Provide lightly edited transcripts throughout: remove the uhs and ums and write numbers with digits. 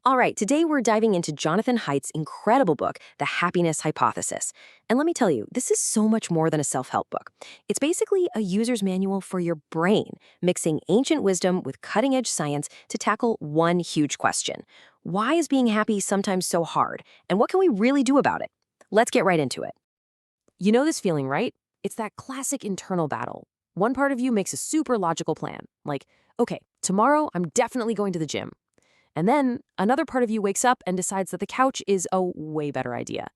All right, today we're diving into Jonathan Haidt's incredible book, The Happiness Hypothesis. And let me tell you, this is so much more than a self help book. It's basically a user's manual for your brain, mixing ancient wisdom with cutting edge science to tackle one huge question. Why is being happy sometimes so hard? And what can we really do about it? Let's get right into it. You know this feeling, right? It's that classic internal battle. One part of you makes a super logical plan, like, okay, tomorrow I'm definitely going to the gym. And then another part of you wakes up and decides that the couch is a way better idea.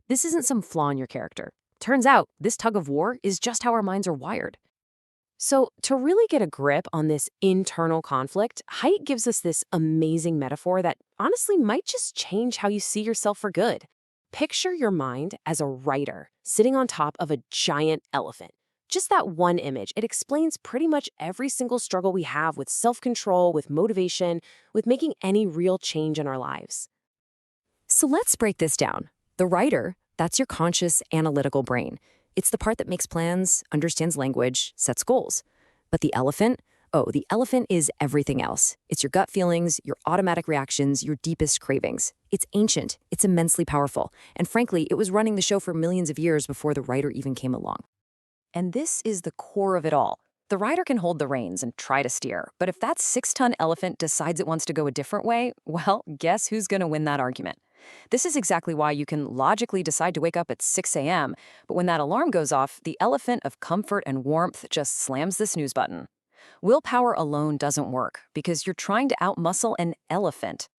This isn't some flaw in your character. Turns out, this tug of war is just how our minds are wired. So, to really get a grip on this internal conflict, Haidt gives us this amazing metaphor that honestly might just change how you see yourself for good. Picture your mind as a writer sitting on top of a giant elephant. Just that one image, it explains pretty much every single struggle we have with self-control, with motivation, with making any real change in our lives. So let's break this down. The writer, that's your conscious, analytical brain. It's the part that makes plans, understands language, sets goals. But the elephant? Oh, the elephant is everything else. It's your gut feelings, your automatic reactions, your deepest cravings. It's ancient, it's immensely powerful, and frankly, it was running the show for millions of years before the writer even came along. And this is the core of it all. The rider can hold the reins and try to steer, but if that 6-ton elephant decides it wants to go a different way, well, guess who's going to win that argument? This is exactly why you can logically decide to wake up at 6 a.m., but when that alarm goes off, the elephant of comfort and warmth just slams the snooze button. Willpower alone doesn't work because you're trying to outmuscle an elephant.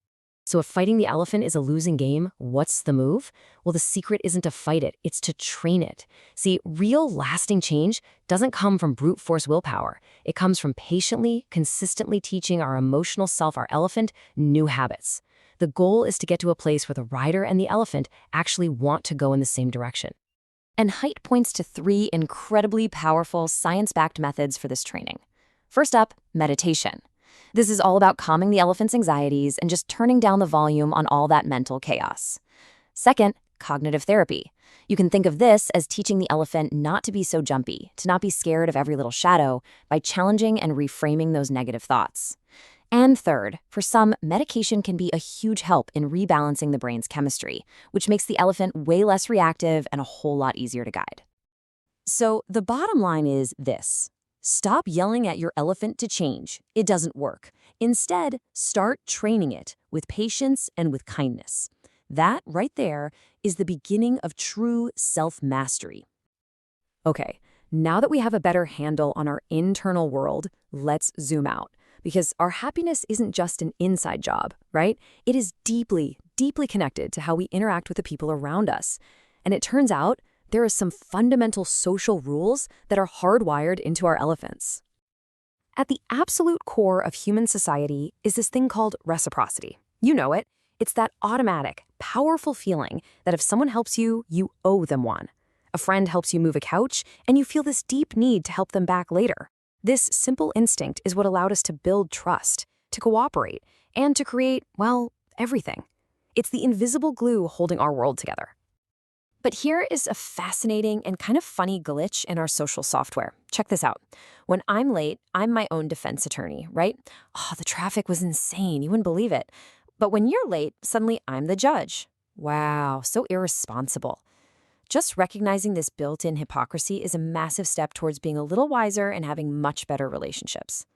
So if fighting the elephant is a losing game, what's the move? Well, the secret isn't to fight it, it's to train it. See, real lasting change doesn't come from brute force willpower. It comes from patiently, consistently teaching our emotional self, our elephant, new habits. The goal is to get to a place where the rider and the elephant actually want to go in the same direction. And Haidt points to 3 incredibly powerful science-backed methods for this training. First up, meditation. This is all about calming the elephant's anxieties and just turning down the volume on all that mental chaos. Second, cognitive therapy. You can think of this as teaching the elephant not to be so jumpy, to not be scared of every little shadow, by challenging and reframing those negative thoughts. And third, for some, medication can be a huge help in rebalancing the brain's chemistry, which makes the elephant way less reactive and a whole lot easier to guide. So the bottom line is this. Stop yelling at your elephant to change. It doesn't work. Instead, start training it with patience and with kindness. That right there is the beginning of true self-mastery. Okay, now that we have a better handle on our internal world, let's zoom out. Because our happiness isn't just an inside job, right? It is deeply, deeply connected to how we interact with the people around us. And it turns out, there are some fundamental social rules that are hardwired into our elephants. At the absolute core of human society is this thing called reciprocity. You know it. It's that automatic, powerful feeling that if someone helps you, you owe them one. A friend helps you move a couch, and you feel this deep need to help them back later. This simple instinct is what allowed us to build trust, to cooperate, and to create, well, everything. It's the invisible glue holding our world together. But here is a fascinating and kind of funny glitch in our social software. Check this out. When I'm late, I'm my own defense attorney, right? Oh, the traffic was insane. You wouldn't believe it. But when you're late, suddenly I'm the judge. Wow, so irresponsible. Just recognizing this built-in hypocrisy is a massive step towards being a little wiser and having much better relationships.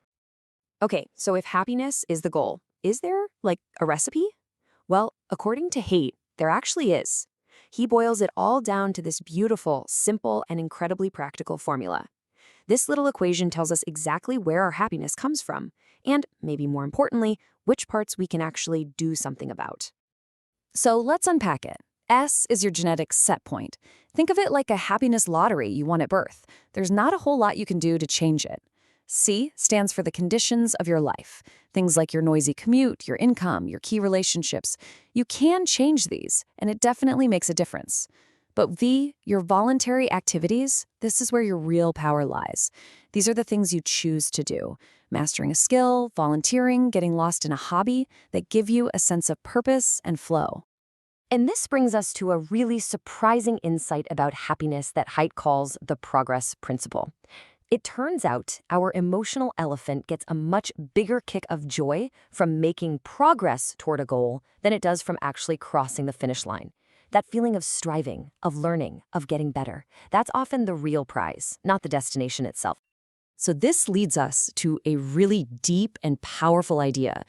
Okay, so if happiness is the goal, is there, like, a recipe? Well, according to Haidt, there actually is. He boils it all down to this beautiful, simple, and incredibly practical formula. This little equation tells us exactly where our happiness comes from, and, maybe more importantly, which parts we can actually do something about. So let's unpack it. S is your genetic set point. Think of it like a happiness lottery you won at birth. There's not a whole lot you can do to change it. C stands for the conditions of your life. Things like your noisy commute, your income, your key relationships. You can change these, and it definitely makes a difference. But V, your voluntary activities, this is where your real power lies. These are the things you choose to do. Mastering a skill, volunteering, getting lost in a hobby that give you a sense of purpose and flow. And this brings us to a really surprising insight about happiness that Haidt calls the progress principle. It turns out our emotional elephant gets a much bigger kick of joy from making progress toward a goal than it does from actually crossing the finish line. That feeling of striving, of learning, of getting better, that's often the real prize, not the destination itself. So this leads us to a really deep and powerful idea.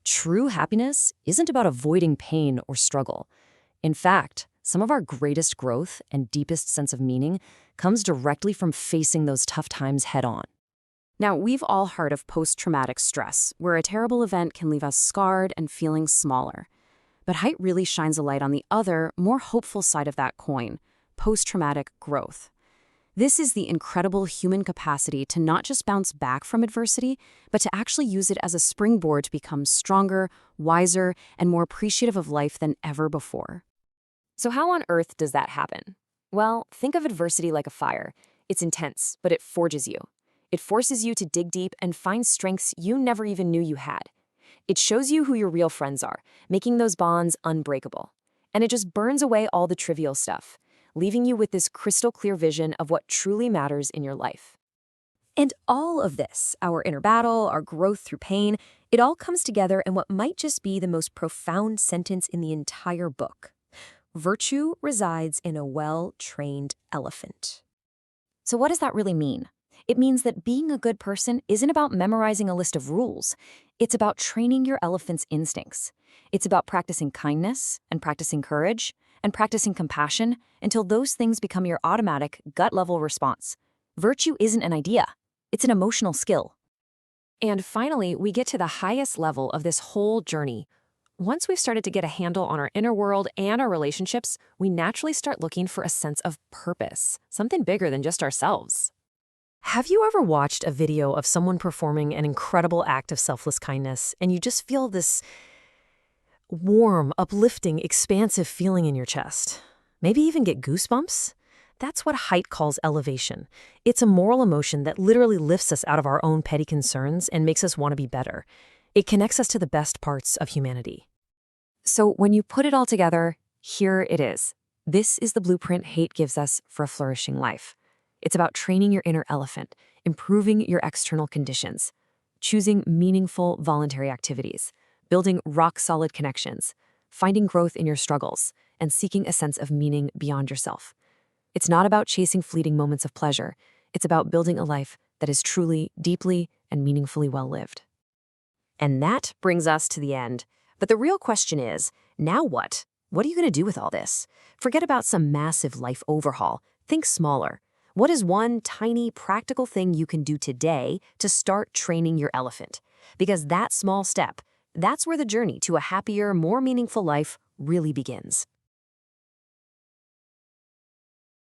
True happiness isn't about avoiding pain or struggle. In fact, some of our greatest growth and deepest sense of meaning comes directly from facing those tough times head on. Now, we've all heard of post-traumatic stress, where a terrible event can leave us scarred and feeling smaller. But Haidt really shines a light on the other, more hopeful side of that coin, post-traumatic growth. This is the incredible human capacity to not just bounce back from adversity, but to actually use it as a springboard to become stronger, wiser, and more appreciative of life than ever before. So how on earth does that happen? Well, think of adversity like a fire. It's intense, but it forges you. It forces you to dig deep and find strengths you never even knew you had. It shows you who your real friends are, making those bonds unbreakable. And it just burns away all the trivial stuff, leaving you with this crystal clear vision of what truly matters in your life. And all of this, our inner battle, our growth through pain, it all comes together in what might just be the most profound sentence in the entire book. Virtue resides in a well-trained elephant. So what does that really mean? It means that being a good person isn't about memorizing a list of rules. It's about training your elephant's instincts. It's about practicing kindness and practicing courage and practicing compassion until those things become your automatic, gut-level response. Virtue isn't an idea. It's an emotional skill. And finally, we get to the highest level of this whole journey. Once we've started to get a handle on our inner world and our relationships, we naturally start looking for a sense of purpose, something bigger than just ourselves. Have you ever watched a video of someone performing an incredible act of selfless kindness, and you just feel this warm, uplifting, expansive feeling in your chest? Maybe even get goosebumps? That's what Haidt calls elevation. It's a moral emotion that literally lifts us out of our own petty concerns and makes us want to be better. It connects us to the best parts of humanity. So when you put it all together, here it is. This is the blueprint Haidt gives us for a flourishing life. It's about training your inner elephant, improving your external conditions, choosing meaningful voluntary activities, building rock-solid connections, finding growth in your struggles, and seeking a sense of meaning beyond yourself. It's not about chasing fleeting moments of pleasure. It's about building a life that is truly, deeply, and meaningfully well-lived. And that brings us to the end. But the real question is, now what? What are you going to do with all this? Forget about some massive life overhaul. Think smaller. What is one tiny, practical thing you can do today to start training your elephant? Because that small step, that's where the journey to a happier, more meaningful life really begins.